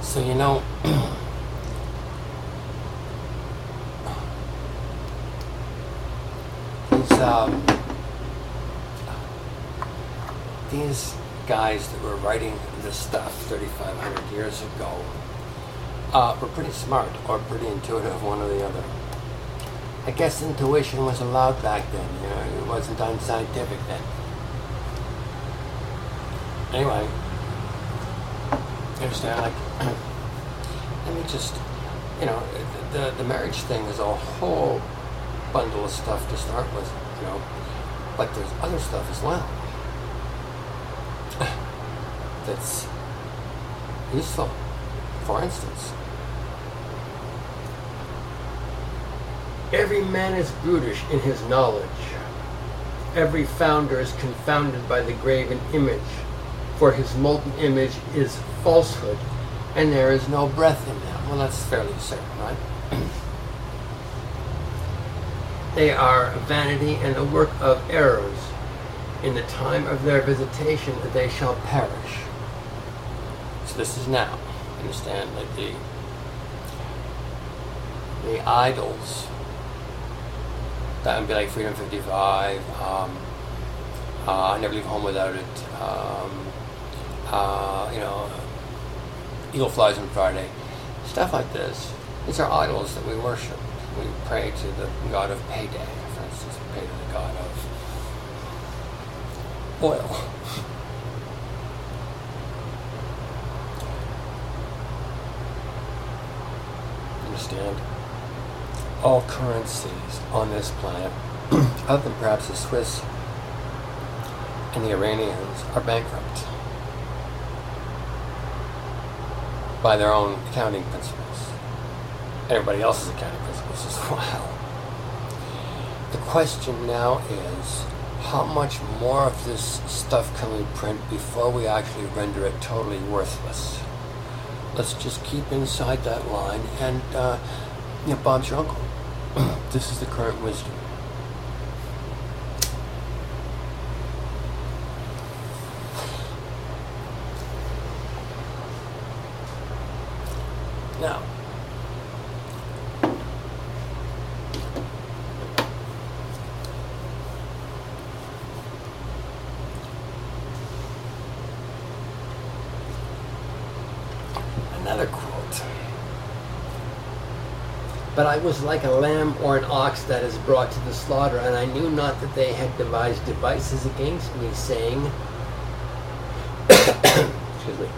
So you know, these guys that were writing this stuff 3,500 years ago were pretty smart or pretty intuitive, one or the other. I guess intuition was allowed back then, you know, it wasn't unscientific then. Anyway, you understand, like, let me just, you know, the marriage thing is a whole bundle of stuff to start with, you know, but there's other stuff as well that's useful. For instance, every man is brutish in his knowledge. Every founder is confounded by the graven image, for his molten image is falsehood, and there is no breath in them. Well, that's fairly certain, right? They are vanity and the work of errors. In the time of their visitation, they shall perish. So this is now. Understand, like the idols that would be like Freedom 55, I Never Leave Home Without It, you know, Eagle Flies on Friday, stuff like this. These are idols that we worship. We pray to the god of payday, for instance. We pray to the god of oil. Understand? All currencies on this planet, other than perhaps the Swiss and the Iranians, are bankrupt by their own accounting principles. Everybody else's accounting principles as well. The question now is, how much more of this stuff can we print before we actually render it totally worthless? Let's just keep inside that line, and you know, Bob's your uncle. This is the current wisdom. Now, another quote. But I was like a lamb or an ox that is brought to the slaughter, and I knew not that they had devised devices against me, saying, excuse me,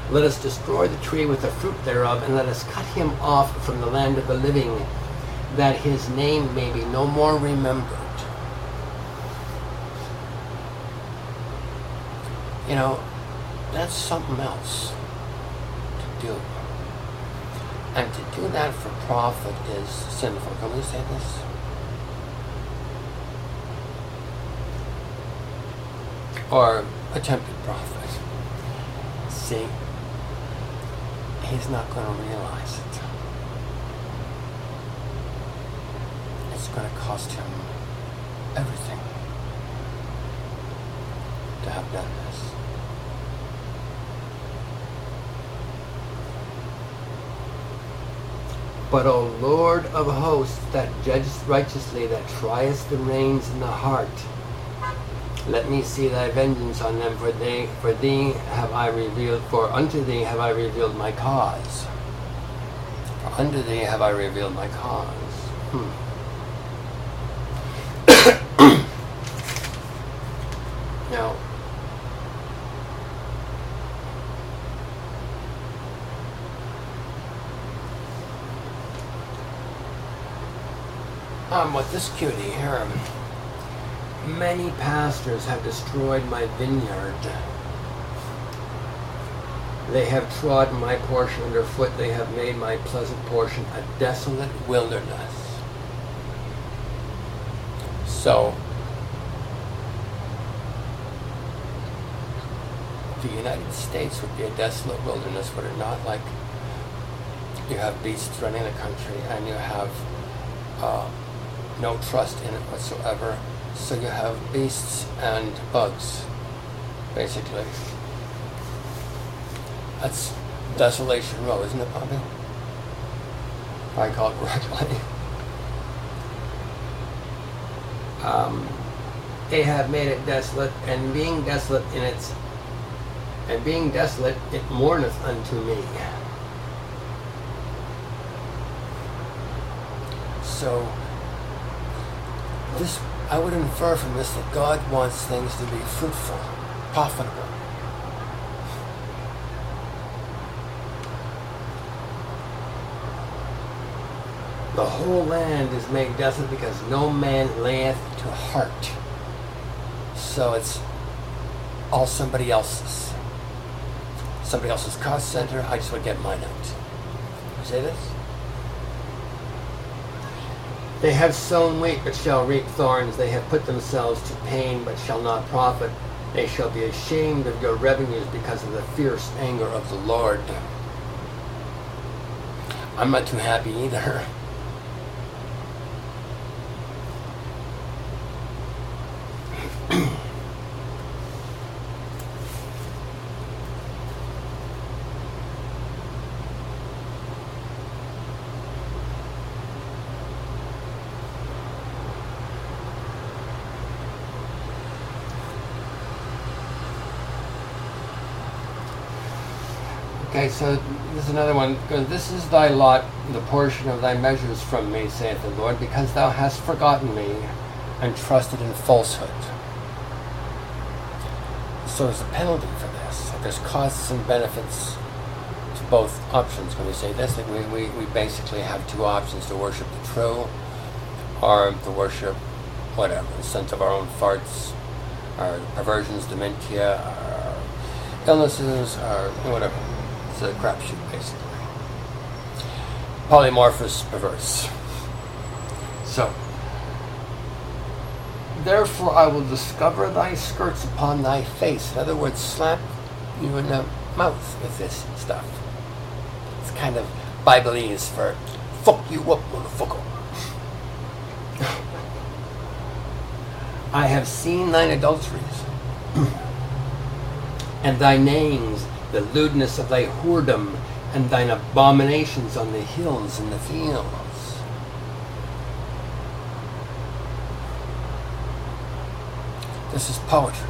let us destroy the tree with the fruit thereof, and let us cut him off from the land of the living, that his name may be no more remembered. You know, that's something else to do. And to do that for profit is sinful. Can we say this? Or attempted profit. See, he's not going to realize it. It's going to cost him everything to have done this. But, O Lord of hosts, that judgest righteously, that triest the reins in the heart, let me see thy vengeance on them, for thee have I revealed, for unto thee have I revealed my cause. For unto thee have I revealed my cause. Now, with this cutie here, many pastors have destroyed my vineyard. They have trodden my portion underfoot. They have made my pleasant portion a desolate wilderness. So, the United States would be a desolate wilderness, would it not? Like, you have beasts running the country, and you have no trust in it whatsoever. So you have beasts and bugs, basically. That's Desolation Row, isn't it, Bobby? If I call it correctly. They have made it desolate, and being desolate it mourneth unto me. So this, I would infer from this that God wants things to be fruitful, profitable. The whole land is made desolate because no man layeth to heart. So it's all somebody else's. Somebody else's cost center. I just want to get mine out. You say this? They have sown wheat, but shall reap thorns. They have put themselves to pain, but shall not profit. They shall be ashamed of your revenues because of the fierce anger of the Lord. I'm not too happy either. Okay, so this is another one. This is thy lot, the portion of thy measures from me, saith the Lord, because thou hast forgotten me and trusted in falsehood. So there's a penalty for this. There's costs and benefits to both options. When we say this, like we basically have two options: to worship the true, or to worship whatever, the sense of our own farts, our perversions, dementia, our illnesses, or whatever. It's a crapshoot, basically. Polymorphous, perverse. So, therefore I will discover thy skirts upon thy face. In other words, slap you in the mouth with this stuff. It's kind of Bibleese for fuck you up, motherfucker. I have seen thine adulteries, and thy names, the lewdness of thy whoredom, and thine abominations on the hills and the fields. This is poetry.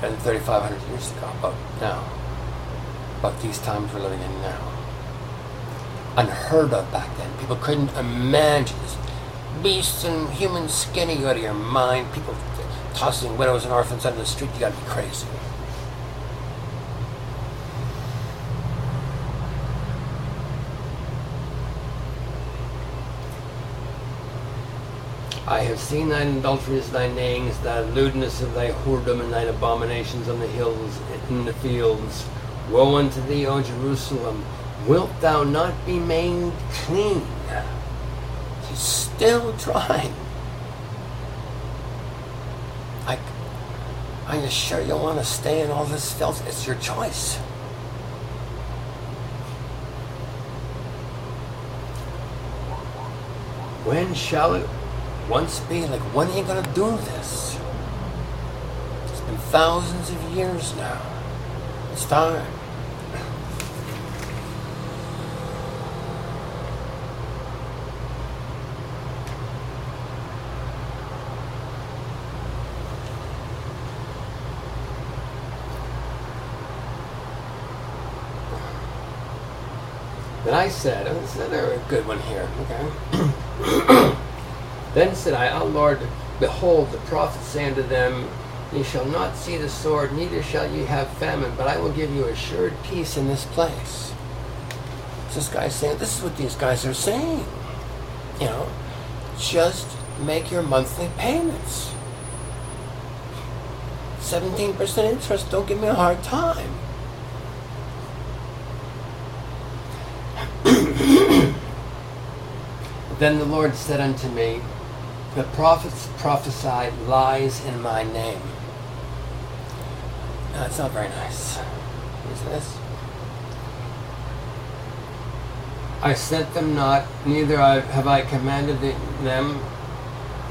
And 3,500 years ago, about now. About these times we're living in now. Unheard of back then. People couldn't imagine this. Beasts and human skinny, you out of your mind. People tossing widows and orphans on the street, you gotta be crazy. I have seen thine adulteries, thy names, thy lewdness of thy whoredom, and thine abominations on the hills and in the fields. Woe unto thee, O Jerusalem! Wilt thou not be made clean? He's still trying. Are you sure you want to stay in all this filth? It's your choice. When shall it once be? Like, when are you going to do this? It's been thousands of years now. It's time. Then I said, oh, this is another good one here, okay? Then said I, O Lord, behold, the prophets say unto them, ye shall not see the sword, neither shall ye have famine, but I will give you assured peace in this place. So this guy's saying, this is what these guys are saying. You know, just make your monthly payments. 17% interest, don't give me a hard time. Then the Lord said unto me, the prophets prophesied lies in my name. No, it's not very nice. Is this? I sent them not, neither have I commanded them,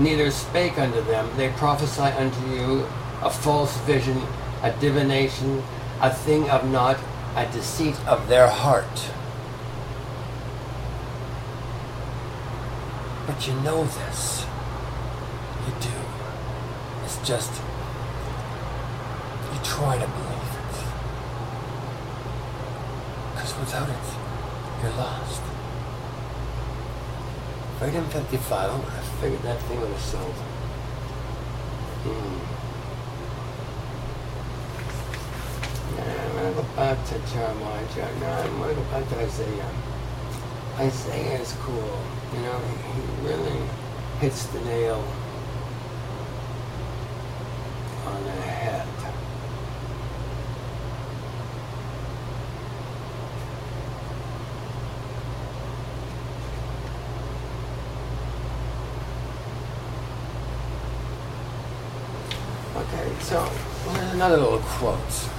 neither spake unto them. They prophesy unto you a false vision, a divination, a thing of naught, a deceit of their heart. But you know this. You do. It's just, you try to believe it. Because without it, you're lost. Freedom 55, I would have figured that thing would have sold. I'm going to go back to Jeremiah. No, I'm going to go back to Isaiah. Isaiah is cool. You know, he really hits the nail on the head. Okay, so here's another little quote.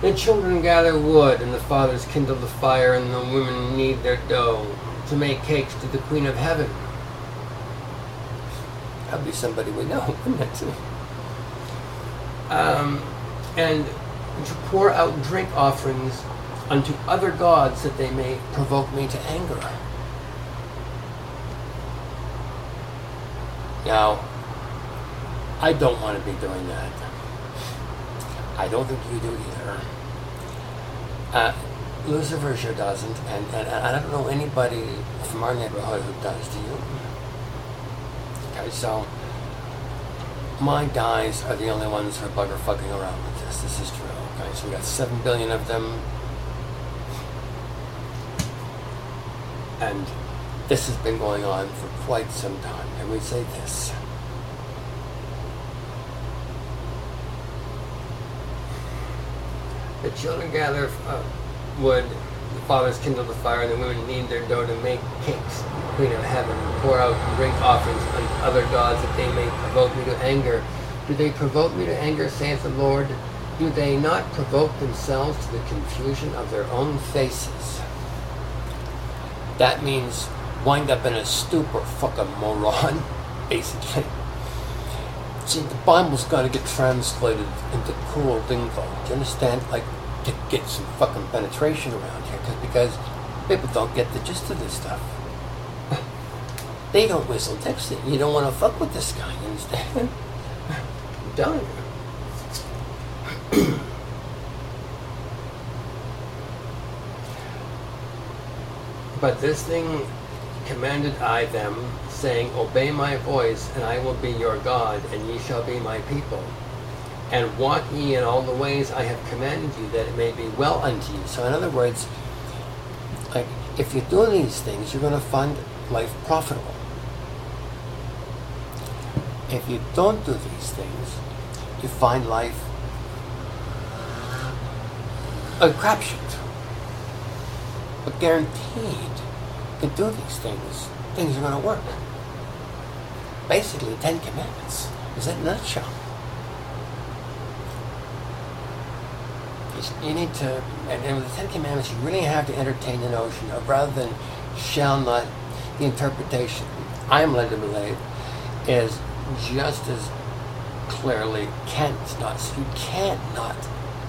The children gather wood, and the fathers kindle the fire, and the women knead their dough to make cakes to the Queen of Heaven. That'd be somebody we know, wouldn't it? And to pour out drink offerings unto other gods, that they may provoke me to anger. Now, I don't want to be doing that. I don't think you do either. Lucifer sure doesn't, and I don't know anybody from our neighborhood who does. Do you? Okay, so my guys are the only ones who are bugger fucking around with this. This is true. Okay, so we got 7 billion of them, and this has been going on for quite some time. And we say this. The children gather wood, the fathers kindle the fire, and the women knead their dough to make cakes, Queen of Heaven, and pour out drink offerings unto other gods, that they may provoke me to anger. Do they provoke me to anger, saith the Lord? Do they not provoke themselves to the confusion of their own faces? That means wind up in a stupor, fucking moron, basically. See, the Bible's got to get translated into cool lingo. Do you understand? Like, to get some fucking penetration around here. Because people don't get the gist of this stuff. They don't whistle Dixie. You don't want to fuck with this guy, you understand? I'm telling you. But this thing commanded I them, saying, Obey my voice, and I will be your God, and ye shall be my people. And walk ye in all the ways I have commanded you, that it may be well unto you. So in other words, like, if you do these things, you're going to find life profitable. If you don't do these things, you find life a crapshoot. But guaranteed, to do these things are going to work. Basically, 10 Commandments is in a nutshell. You need to, and with the 10 Commandments, you really have to entertain the notion of, rather than shall not, the interpretation I am led to believe is just as clearly can't not. So you can't not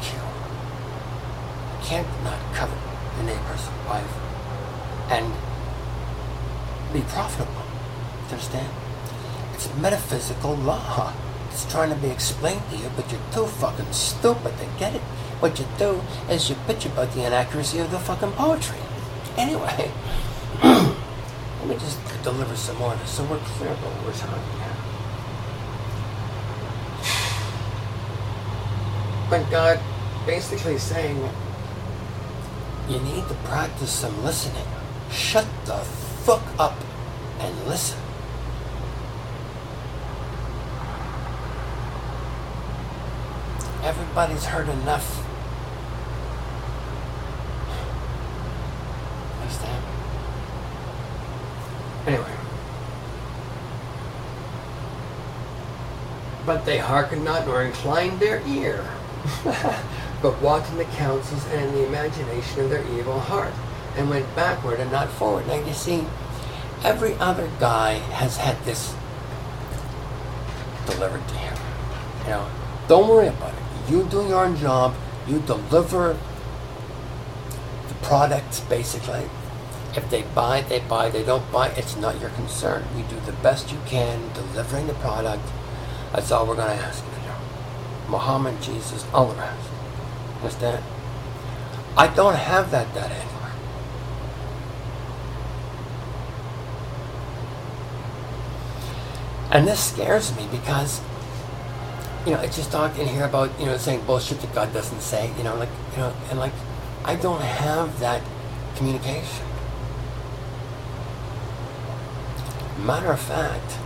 kill. You can't not covet your neighbor's wife and be profitable. Do you understand? It's metaphysical law. It's trying to be explained to you, but you're too fucking stupid to get it. What you do is you bitch about the inaccuracy of the fucking poetry. Anyway, let me just deliver some more so we're clear about what we're talking about. But God basically saying, you need to practice some listening. Shut the fuck up and listen. Everybody's heard enough. Understand? Anyway. But they hearkened not, nor inclined their ear, but walked in the counsels and in the imagination of their evil heart, and went backward and not forward. Now you see, every other guy has had this delivered to him. You know, don't worry about it. You do your own job, You deliver the product, basically. If they buy, they buy. They don't buy, it's not your concern. You do the best you can delivering the product. That's all we're going to ask of you. Muhammad, Jesus, all the rest. Understand? I don't have that data anymore. And this scares me because, it's just talking here about, saying bullshit that God doesn't say, I don't have that communication. Matter of fact,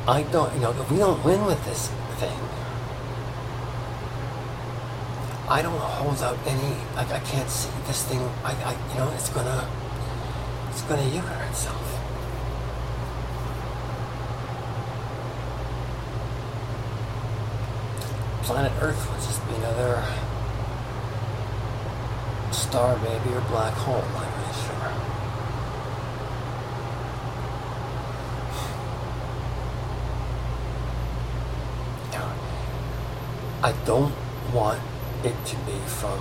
I don't, if we don't win with this thing, I don't hold out any, I can't see this thing, it's gonna euchre itself. Planet Earth would just be another star, maybe, or black hole, I'm really sure. I don't want it to be from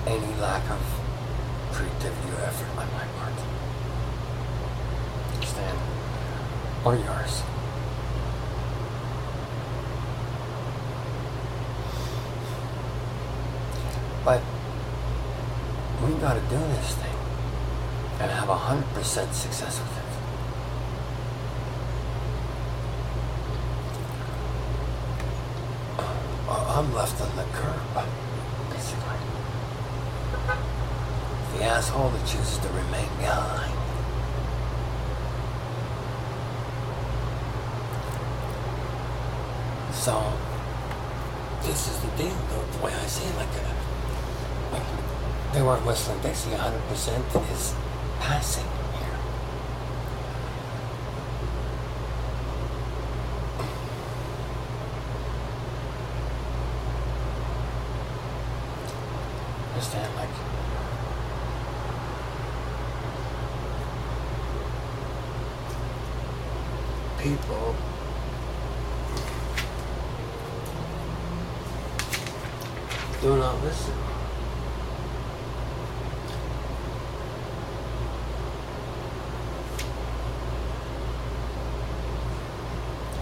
any lack of creativity or effort on my part. Understand? Or yours. But we've got to do this thing and have 100% success with it. I'm left on the curb, basically. The asshole that chooses to remain behind. So, this is the deal, the way I see it. Like they weren't whistling. They see 100% is passing here. Understand, like people do not listen.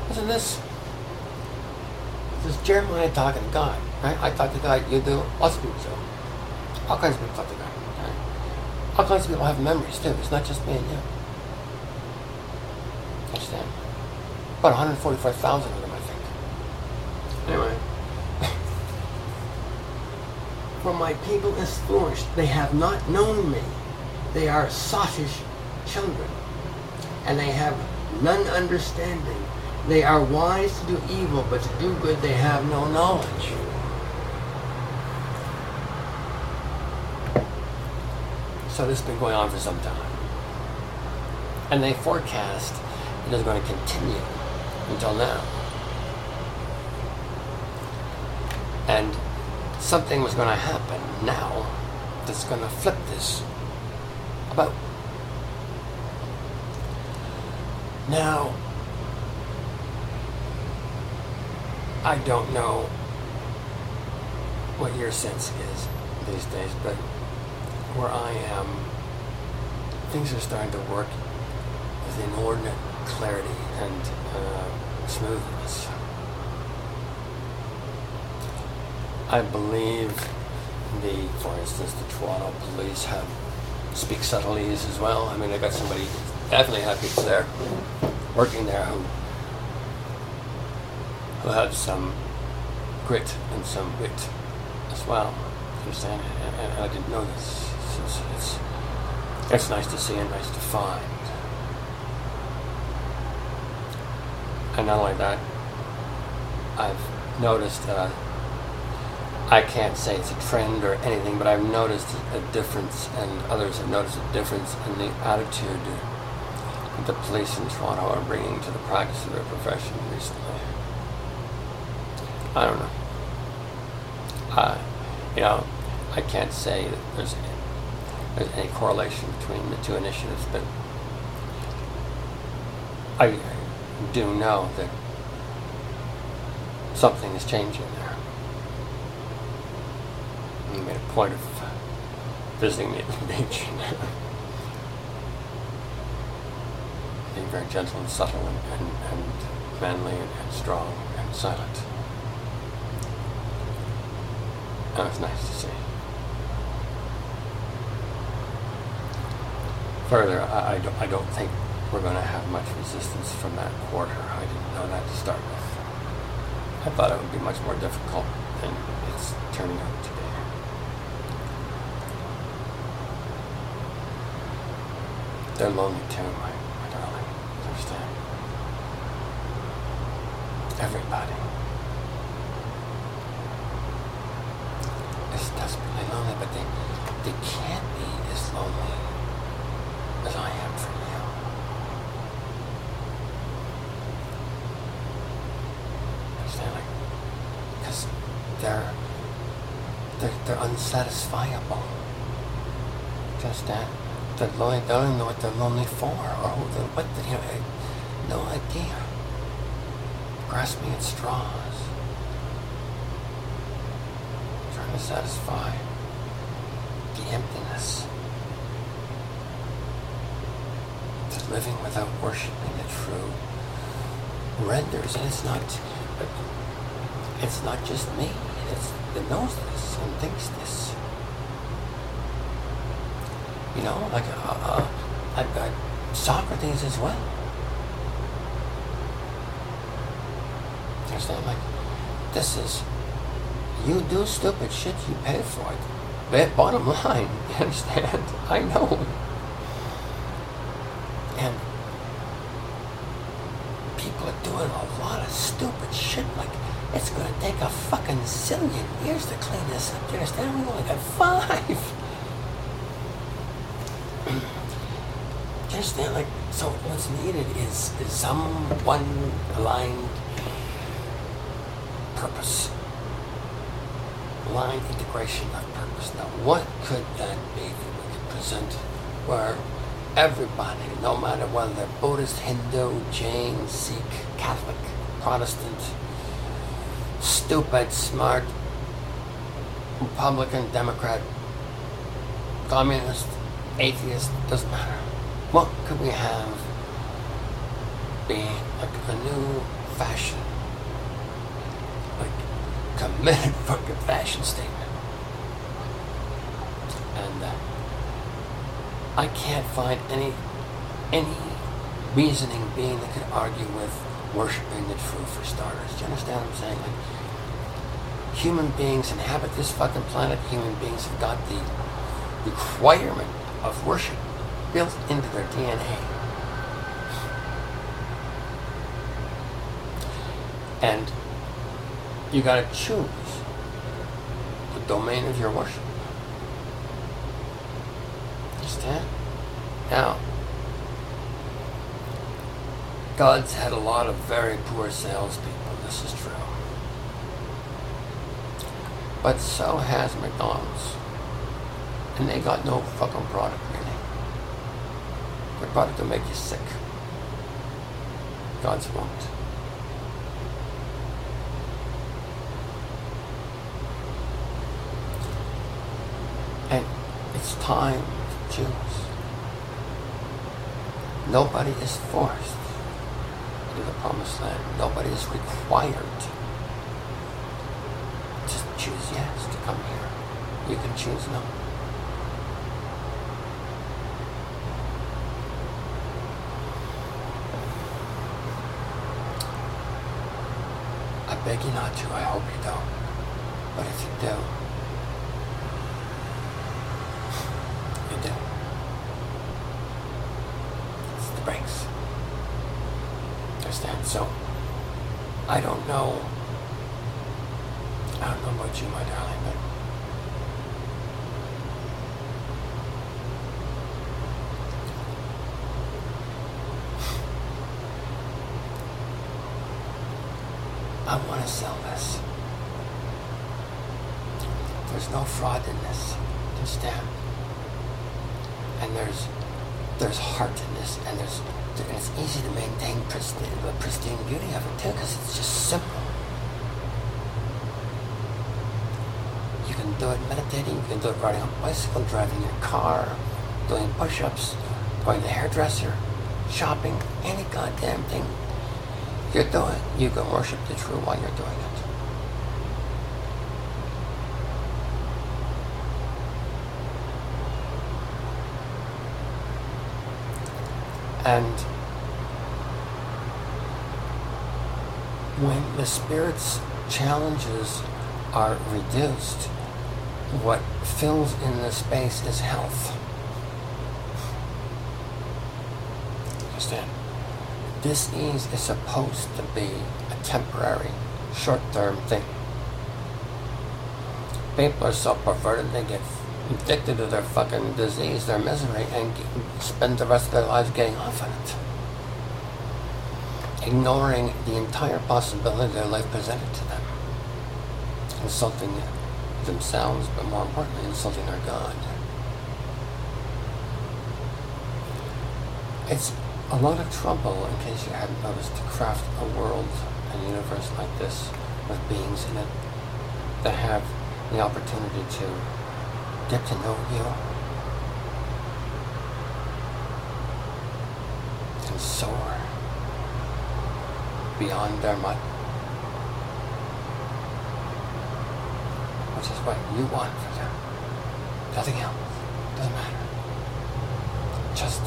Listen to this. This is Jeremiah talking to God, right? I talk to God, you do, lots of people do. All kinds of people talk to God, right? All kinds of people have memories too. It's not just me and you. Understand? About 145,000 of them, I think. Anyway. For my people is flourished. They have not known me. They are sottish children. And they have none understanding. They are wise to do evil, but to do good they have no knowledge. So this has been going on for some time. And they forecast it is going to continue until now. And something was going to happen now that's going to flip this about. Now, I don't know what your sense is these days, but where I am, things are starting to work with inordinate clarity and smoothness. I believe for instance, the Toronto police speak subtleties as well. I mean, they got somebody, definitely have people there, working there who have some grit and some wit as well. Understand? And I didn't know this. It's nice to see and nice to find. And not only that, I've noticed, I can't say it's a trend or anything, but I've noticed a difference, and others have noticed a difference in the attitude that the police in Toronto are bringing to the practice of their profession recently. I don't know. I can't say that there's any correlation between the two initiatives, but I do know that something is changing there. made a point of visiting me at the beach. Being very gentle and subtle and manly and strong and silent. That was nice to see. Further, I don't think we're going to have much resistance from that quarter. I didn't know that to start with. I thought it would be much more difficult than it's turning out to be. They're lonely too, my darling. You understand? Everybody is desperately lonely, but they can't be as lonely as I am for you. Understand? Like, because they're unsatisfiable. Just that. They're lonely. They don't even know what they're lonely for, or no idea. Grasping at straws, trying to satisfy the emptiness. That living without worshiping the true renders, and it's not just me. It knows this and thinks this. You know, like I've got Socrates as well. You understand? Like, this is, you do stupid shit, you pay for it. But bottom line, you understand? I know. And people are doing a lot of stupid shit. Like, it's going to take a fucking zillion years to clean this up. You understand? We only got 5. You understand? Like, so what's needed is some one aligned purpose. Aligned integration of purpose. Now, what could that be that we could present where everybody, no matter whether they're Buddhist, Hindu, Jain, Sikh, Catholic, Protestant, stupid, smart, Republican, Democrat, communist, atheist, doesn't matter. What could we have be like a new fashion, like committed fucking fashion statement? And I can't find any reasoning being that could argue with worshiping the truth, for starters. Do you understand what I'm saying? Like, human beings inhabit this fucking planet. Human beings have got the requirement of worship built into their DNA. And you gotta choose the domain of your worship. Understand? Now, God's had a lot of very poor salespeople, this is true. But so has McDonald's. And they got no fucking product, really. Their product will make you sick. God's won't. And it's time to choose. Nobody is forced to the promised land. Nobody is required to choose yes to come here. You can choose no. I beg you not to. I hope you don't. But if you do, you do. It's the breaks. Understand? So, I don't know about you, my darling, but I want to sell this. There's no fraud in this. Understand? And there's heart in this, and it's easy to maintain the pristine beauty of it too, because it's just simple. You can do it meditating, you can do it riding on a bicycle, driving your car, doing push-ups, going to the hairdresser, shopping, any goddamn thing you're doing. You can worship the true while you're doing it. And when the spirit's challenges are reduced, what fills in the space is health. Understand? Dis-ease is supposed to be a temporary, short-term thing. People are so perverted, they get addicted to their fucking disease, their misery, and spend the rest of their lives getting off on it, ignoring the entire possibility their life presented to them, insulting themselves, but more importantly, insulting their God. It's a lot of trouble, in case you hadn't noticed, to craft a world, a universe like this, with beings in it that have the opportunity to get to know you and soar beyond their mutt, which is what you want for them. Nothing else. Doesn't matter. Just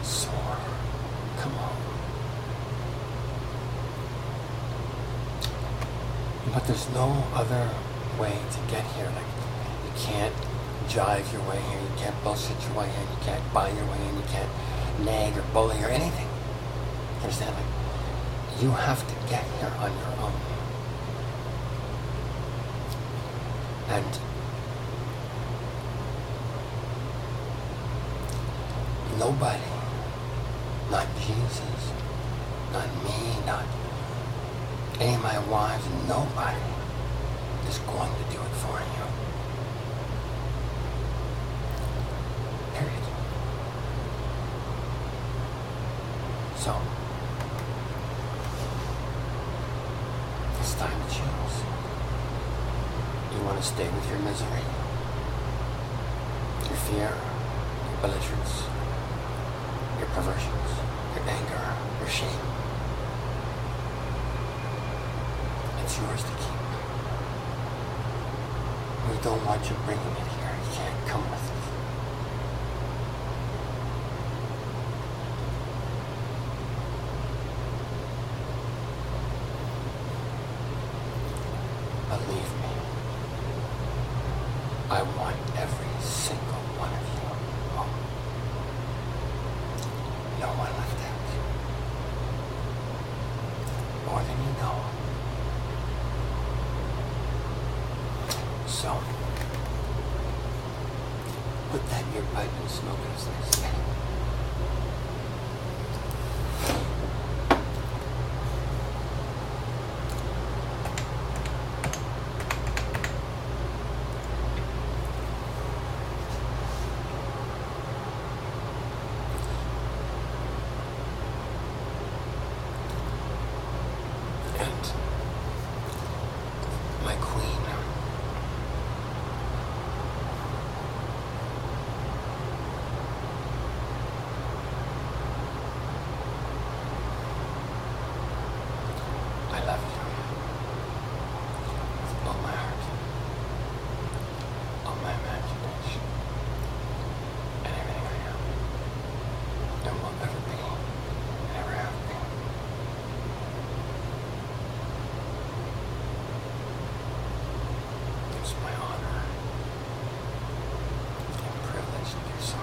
soar. Come on. But there's no other way to get here. Like, you can't jive your way here, you can't bullshit your way in, you can't buy your way in, you can't nag or bully or anything. Understand? Like, you have to get here on your own. And nobody, not Jesus, not me, not any of my wives, nobody is going to do it for you. Period. So, it's time to choose. You want to stay with your misery, your fear, your belligerence, your perversions, your anger, your shame. It's yours to keep. We don't want you bringing it here. You can't come with it. Believe me, I want every single one of you home. No one left out. More than you know. So, put that in your pipe and smoke it as they say. And my queen, I love you with all my heart, all my imagination, and everything I am, and will ever be, and ever have been. It's my honor and privilege to do so.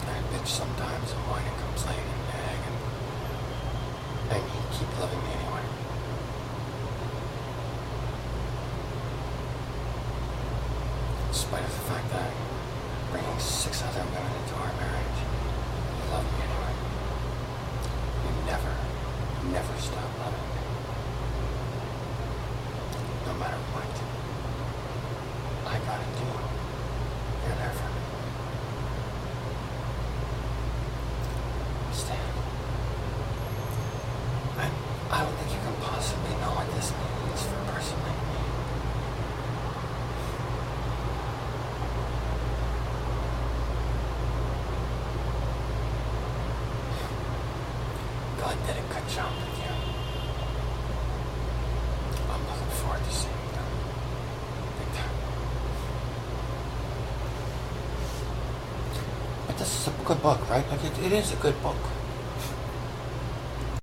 I bitch sometimes and whine and complain and nag, and you keep loving me anyway. In spite of the fact that I'm bringing 6 other women into our marriage, you love me anyway. You never stop loving me. No matter what I gotta do, you're there for me. Understand? I don't think you can possibly know what this means for a person Ellen did a good job with you. I'm looking forward to seeing them. Big time. But this is a good book, right? Like it is a good book.